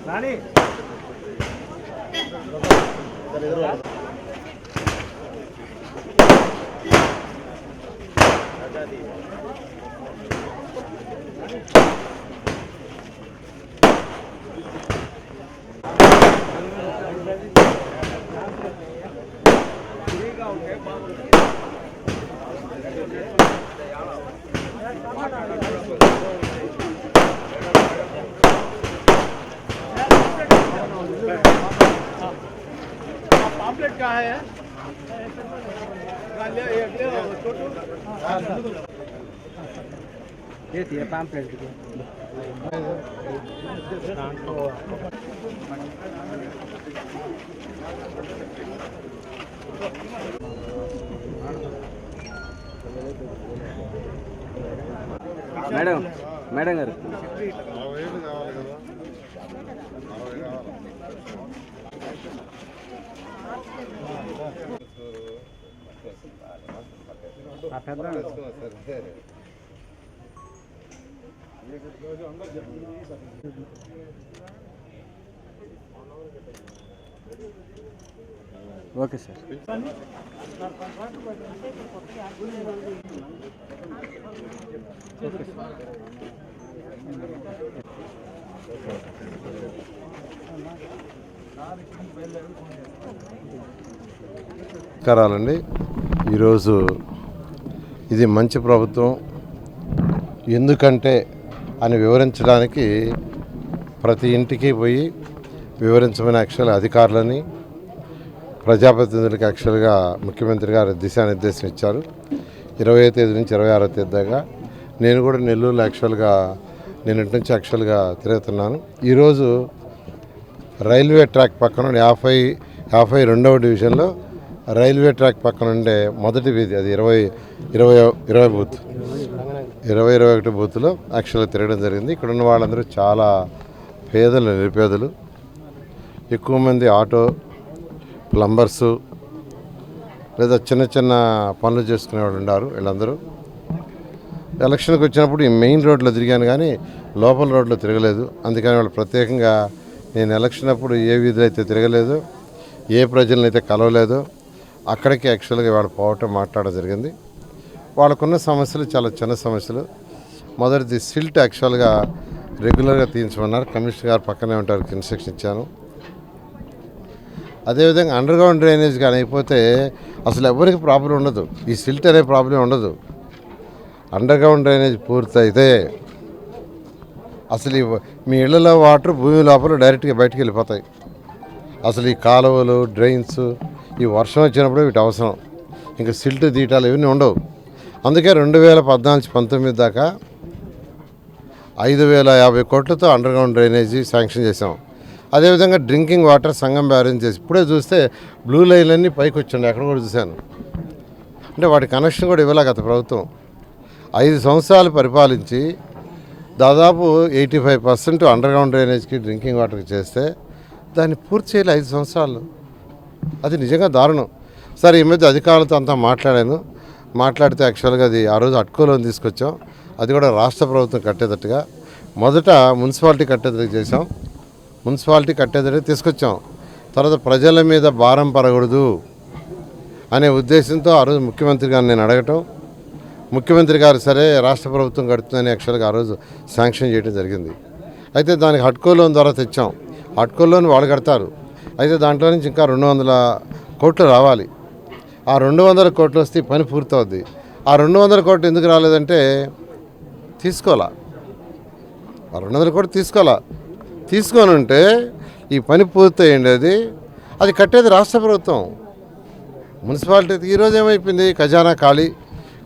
రాణి pamphlet कहाँ है? ये थी पाम्पलेट मैडम मैडम गाరు ఓకే సార్ నమస్కారాలండి. ఈరోజు ఇది మంచి ప్రభుత్వం ఎందుకంటే అని వివరించడానికి ప్రతి ఇంటికి పోయి వివరించమని యాక్చువల్గా అధికారులని ప్రజాప్రతినిధులకు యాక్చువల్గా ముఖ్యమంత్రి గారు దిశానిర్దేశం ఇచ్చారు. 20వ తేదీ నుంచి 26వ తేదీ దాకా నేను కూడా నెల్లూరులో యాక్చువల్గా నిన్నటి నుంచి యాక్చువల్గా తిరుగుతున్నాను. ఈరోజు రైల్వే ట్రాక్ పక్కన 52వ డివిజన్లో రైల్వే ట్రాక్ పక్కన ఉండే మొదటి వీధి, అది 20 బూత్ 21 బూత్లో యాక్చువల్గా తిరగడం జరిగింది. ఇక్కడ ఉన్న వాళ్ళందరూ చాలా పేదలు, నిరుపేదలు, ఎక్కువ మంది ఆటో ప్లంబర్సు లేదా చిన్న చిన్న పనులు చేసుకునే వాళ్ళు ఉన్నారు. వీళ్ళందరూ ఎలక్షన్కి వచ్చినప్పుడు ఈ మెయిన్ రోడ్లో తిరిగాను కానీ లోపల రోడ్లో తిరగలేదు. అందుకని వాళ్ళు ప్రత్యేకంగా నేను ఎలక్షన్ అప్పుడు ఏ వీధిలో అయితే తిరగలేదు, ఏ ప్రజలను అయితే కలవలేదు, అక్కడికి యాక్చువల్గా వాళ్ళు పోవటం మాట్లాడడం జరిగింది. వాళ్ళకున్న సమస్యలు చాలా చిన్న సమస్యలు. మొదటిది సిల్ట్ యాక్చువల్గా రెగ్యులర్గా తీయించమన్నారు. కమిషనర్ గారు పక్కనే ఉంటారు, ఇన్స్ట్రక్షన్ ఇచ్చాను. అదేవిధంగా అండర్ గ్రౌండ్ డ్రైనేజ్ కానీ అయిపోతే అసలు ఎవరికి ప్రాబ్లం ఉండదు, ఈ సిల్ట్ అనే ప్రాబ్లం ఉండదు. అండర్ గ్రౌండ్ డ్రైనేజ్ పూర్తయితే అసలు మీ ఇళ్లలో వాటర్ భూమి లోపల డైరెక్ట్గా బయటికి వెళ్ళిపోతాయి. అసలు ఈ కాలువలు, డ్రైన్స్ ఈ వర్షం వచ్చినప్పుడు వీటి అవసరం, ఇంకా సిల్ట్ తీయటాలు ఇవన్నీ ఉండవు. అందుకే 2014-19 దాకా 5,050 కోట్లతో అండర్ గ్రౌండ్ డ్రైనేజీ శాంక్షన్ చేసాం. అదేవిధంగా డ్రింకింగ్ వాటర్ సంఘం బ్యారేజ్ చేసి ఇప్పుడే చూస్తే బ్లూ లైన్లన్నీ పైకి వచ్చిండే, అక్కడ కూడా చూశాను. అంటే వాటి కనెక్షన్ కూడా ఇవ్వలే గత ప్రభుత్వం. 5 సంవత్సరాలు పరిపాలించి దాదాపు 85% అండర్ గ్రౌండ్ డ్రైనేజ్కి, డ్రింకింగ్ వాటర్కి చేస్తే దాన్ని పూర్తి చేయాలి 5 సంవత్సరాలు. అది నిజంగా దారుణం. సరే, ఈ మధ్య అధికారులతో అంతా మాట్లాడితే యాక్చువల్గా అది ఆ రోజు అట్కోలోని తీసుకొచ్చాం. అది కూడా రాష్ట్ర ప్రభుత్వం కట్టేటట్టుగా మొదట మున్సిపాలిటీ కట్టేటట్టు చేసాం, మున్సిపాలిటీ కట్టేటట్టు తీసుకొచ్చాం. తర్వాత ప్రజల మీద భారం పడకూడదు అనే ఉద్దేశంతో ఆ రోజు ముఖ్యమంత్రి గారిని నేను అడగటం, ముఖ్యమంత్రి గారు సరే రాష్ట్ర ప్రభుత్వం కడుతుందని యాక్చువల్గా ఆ రోజు శాంక్షన్ చేయడం జరిగింది. అయితే దానికి హడ్కో లోన్ ద్వారా తెచ్చాం. హడ్కో లోన్ వాళ్ళు కడతారు. అయితే దాంట్లో నుంచి ఇంకా 200 కోట్లు రావాలి. ఆ 200 కోట్లు వస్తే పని పూర్తవుద్ది. ఆ 200 కోట్లు ఎందుకు రాలేదంటే తీసుకోవాలా, ఆ 200 కోట్లు తీసుకొని ఉంటే ఈ పని పూర్తయ్యేది. అది కట్టేది రాష్ట్ర ప్రభుత్వం. మున్సిపాలిటీ ఈరోజు ఏమైపోయింది, ఖజానా ఖాళీ,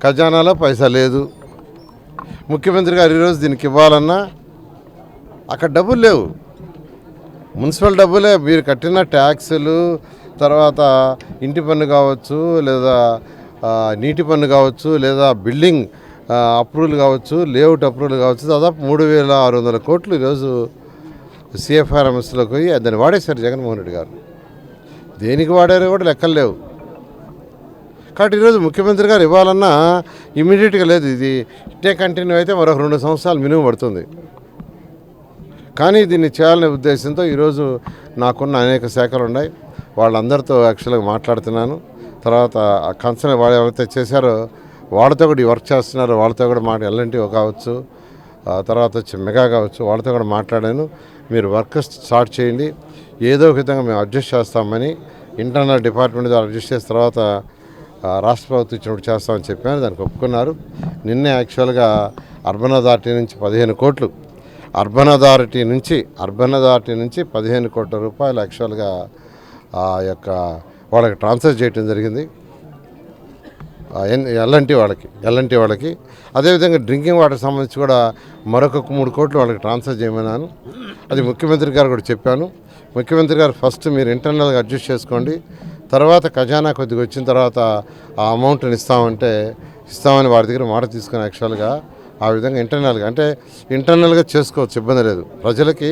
ఖజానాలో పైసా లేదు. ముఖ్యమంత్రి గారు ఈరోజు దీనికి ఇవ్వాలన్నా అక్కడ డబ్బులు లేవు. మున్సిపల్ డబ్బులే, మీరు కట్టిన ట్యాక్సులు, తర్వాత ఇంటి పన్ను కావచ్చు, లేదా నీటి పన్ను కావచ్చు, లేదా బిల్డింగ్ అప్రూవల్ కావచ్చు, లేఅవుట్ అప్రూవల్ కావచ్చు, దాదాపు 3,600 కోట్లు ఈరోజు సిఎఫ్ఆర్ఎంఎస్లోకి పోయి దాన్ని వాడేశారు జగన్మోహన్ రెడ్డి గారు. దేనికి వాడారో కూడా లెక్కలు లేవు. కాబట్టి ఈరోజు ముఖ్యమంత్రి గారు ఇవ్వాలన్నా ఇమీడియట్గా లేదు. ఇది ఇట్టే కంటిన్యూ అయితే మరొక 2 సంవత్సరాలు మినిమం పడుతుంది. కానీ దీన్ని చేయాలనే ఉద్దేశంతో ఈరోజు నాకున్న అనేక శాఖలు ఉన్నాయి, వాళ్ళందరితో యాక్చువల్గా మాట్లాడుతున్నాను. తర్వాత కన్సర్న్ వాళ్ళు ఎవరైతే చేశారో వాళ్ళతో కూడా ఈ వర్క్ చేస్తున్నారో వాళ్ళతో కూడా ఎల్ఎన్టీ కావచ్చు, తర్వాత వచ్చి మెగా కావచ్చు, వాళ్ళతో కూడా మాట్లాడాను. మీరు వర్క్ స్టార్ట్ చేయండి, ఏదో ఒక విధంగా మేము అడ్జస్ట్ చేస్తామని ఇంటర్నల్ డిపార్ట్మెంట్ ద్వారా అడ్జస్ట్ చేసిన తర్వాత రాష్ట్ర ప్రభుత్వం ఇచ్చినప్పుడు చేస్తామని చెప్పాను. దానికి ఒప్పుకున్నారు. నిన్నే యాక్చువల్గా అర్బన్ అథారిటీ నుంచి 15 కోట్లు, అర్బన్ అథారిటీ నుంచి 15 కోట్ల రూపాయలు యాక్చువల్గా వాళ్ళకి ట్రాన్స్ఫర్ చేయడం జరిగింది, ఎల్ఎన్టీ వాళ్ళకి. అదేవిధంగా డ్రింకింగ్ వాటర్ సంబంధించి కూడా మరొక 3 కోట్లు వాళ్ళకి ట్రాన్స్ఫర్ చేయమన్నాను. అది ముఖ్యమంత్రి గారు కూడా చెప్పాను. ముఖ్యమంత్రి గారు ఫస్ట్ మీరు ఇంటర్నల్గా అడ్జస్ట్ చేసుకోండి, తర్వాత ఖజానా కొద్దిగా వచ్చిన తర్వాత ఆ అమౌంట్ని ఇస్తామని వారి దగ్గర మాట తీసుకుని యాక్చువల్గా ఆ విధంగా ఇంటర్నల్గా చేసుకోవచ్చు, ఇబ్బంది లేదు. ప్రజలకి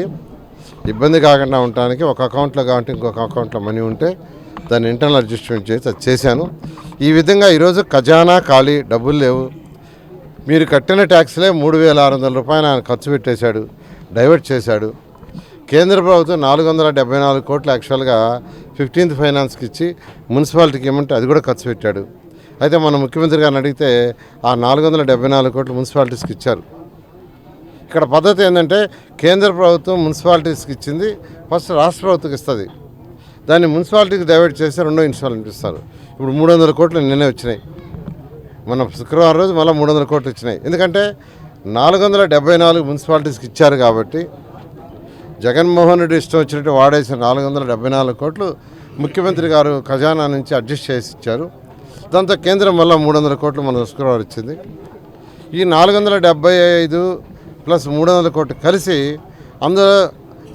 ఇబ్బంది కాకుండా ఉండటానికి ఒక అకౌంట్లో కాబట్టి ఇంకొక అకౌంట్లో మనీ ఉంటే దాన్ని ఇంటర్నల్ అడ్జస్ట్మెంట్ చేసి అది చేశాను. ఈ విధంగా ఈరోజు ఖజానా ఖాళీ, డబ్బులు లేవు. మీరు కట్టిన ట్యాక్స్లే 3,600 రూపాయలు ఆయన ఖర్చు పెట్టేశాడు, డైవర్ట్ చేశాడు. కేంద్ర ప్రభుత్వం 474 కోట్లు యాక్చువల్గా 15th ఫైనాన్స్కి ఇచ్చి మున్సిపాలిటీకి ఇవ్వమంటే అది కూడా ఖర్చు పెట్టాడు. అయితే మన ముఖ్యమంత్రి గారిని అడిగితే ఆ 474 కోట్లు మున్సిపాలిటీస్కి ఇచ్చారు. ఇక్కడ పద్ధతి ఏంటంటే కేంద్ర ప్రభుత్వం మున్సిపాలిటీస్కి ఇచ్చింది, ఫస్ట్ రాష్ట్ర ప్రభుత్వకి ఇస్తుంది, దాన్ని మున్సిపాలిటీకి డైవర్ట్ చేసి రెండో ఇన్స్టాల్మెంట్ ఇస్తారు. ఇప్పుడు 300 కోట్లు నిన్నే వచ్చినాయి, మన శుక్రవారం రోజు మళ్ళీ 300 కోట్లు వచ్చినాయి. ఎందుకంటే 474 మున్సిపాలిటీస్కి ఇచ్చారు కాబట్టి జగన్మోహన్ రెడ్డి ఇష్టం వచ్చినట్టు వాడేసిన 474 కోట్లు ముఖ్యమంత్రి గారు ఖజానా నుంచి అడ్జస్ట్ చేసి ఇచ్చారు. దాంతో కేంద్రం వల్ల 300 కోట్లు మన శుక్రవారం ఇచ్చింది. ఈ 475 ప్లస్ 300 కోట్లు కలిసి అందులో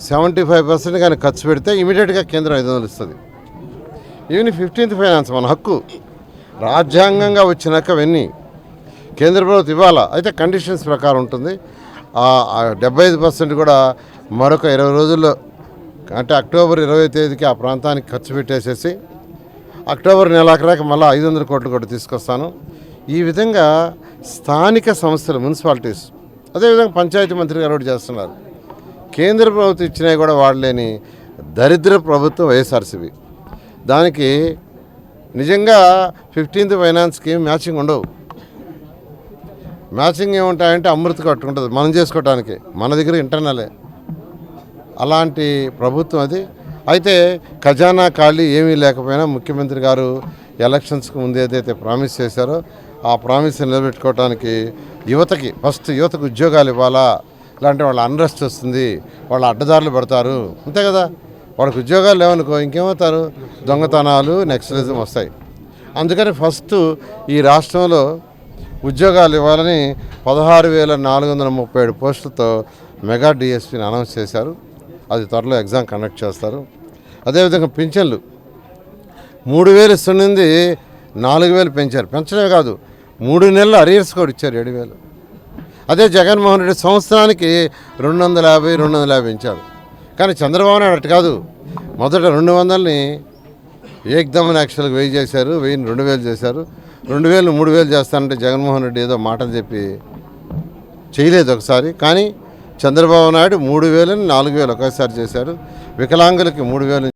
75% కానీ ఖర్చు పెడితే ఇమీడియట్గా కేంద్రం 500 ఇస్తుంది. ఈవెన్ 15th ఫైనాన్స్ మన హక్కు, రాజ్యాంగంగా వచ్చినాక అవన్నీ కేంద్ర ప్రభుత్వం ఇవ్వాలా. అయితే కండిషన్స్ ప్రకారం ఉంటుంది. 75% కూడా మరొక 20 రోజుల్లో, అంటే అక్టోబర్ 20వ తేదీకి ఆ ప్రాంతానికి ఖర్చు పెట్టేసేసి అక్టోబర్ నెలాఖరాక మళ్ళీ 500 కోట్లు కూడా తీసుకొస్తాను. ఈ విధంగా స్థానిక సంస్థలు, మున్సిపాలిటీస్, అదేవిధంగా పంచాయతీ మంత్రి గారు కూడా చేస్తున్నారు. కేంద్ర ప్రభుత్వం ఇచ్చినవి కూడా వాడలేని దరిద్ర ప్రభుత్వం వైఎస్ఆర్సీపీ. దానికి నిజంగా 15th ఫైనాన్స్కి మ్యాచింగ్ ఉండవు. మ్యాచింగ్ ఏముంటాయంటే అమృత కట్టుకుంటుంది మనం చేసుకోవటానికి, మన దగ్గర ఇంటర్నలే. అలాంటి ప్రభుత్వం అది. అయితే ఖజానా ఖాళీ ఏమీ లేకపోయినా ముఖ్యమంత్రి గారు ఎలక్షన్స్కి ముందు ఏదైతే ప్రామిస్ చేశారో ఆ ప్రామిస్ నిలబెట్టుకోవడానికి యువతకు ఉద్యోగాలు ఇవ్వాలా, ఇలాంటి వాళ్ళ అన్రెస్ట్ వస్తుంది, వాళ్ళ అడ్డదారులు పెడతారు, అంతే కదా. వాళ్ళకి ఉద్యోగాలు లేవనుకో ఇంకేమవుతారు, దొంగతనాలు, నెక్సలిజం వస్తాయి. అందుకని ఫస్ట్ ఈ రాష్ట్రంలో ఉద్యోగాలు ఇవ్వాలని 16,437 పోస్టులతో మెగా డిఎస్పీని అనౌన్స్ చేశారు. అది త్వరలో ఎగ్జామ్ కండక్ట్ చేస్తారు. అదేవిధంగా పింఛన్లు 3,000 ఇస్తున్నది 4,000 పెంచారు. పెంచడమే కాదు, 3 నెలలు అరియర్స్ కూడా ఇచ్చారు 7,000. అదే జగన్మోహన్ రెడ్డి సంవత్సరానికి 250 పెంచారు. కానీ చంద్రబాబు నాయుడు అటు కాదు, మొదట 200ని ఏకదమ్మని యాక్చువల్గా 1000 చేశారు, 1000ని 2,000 చేశారు. 2,000ని 3,000 చేస్తానంటే జగన్మోహన్ రెడ్డి ఏదో మాటలు చెప్పి చేయలేదు ఒకసారి. కానీ చంద్రబాబు నాయుడు 3,000ని 4,000 ఒకేసారి చేశారు. వికలాంగులకి 3,000